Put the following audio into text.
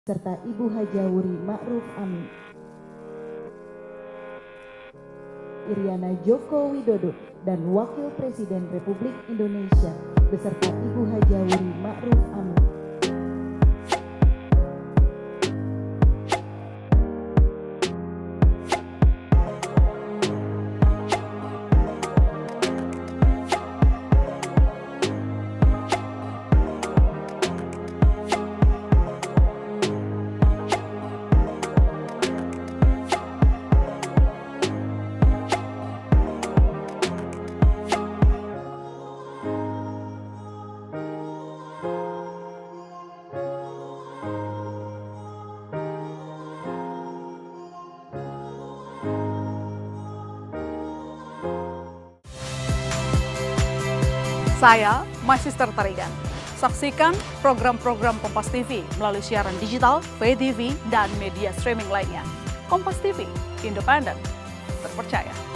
serta Ibu Hajawuri Ma'ruf Amin. Iriana Joko Widodo dan Wakil Presiden Republik Indonesia beserta Ibu Hajawuri Ma'ruf Amin. Saya Magister Tarigan. Saksikan program-program Kompas TV melalui siaran digital, pay TV, dan media streaming lainnya. Kompas TV, independen, terpercaya.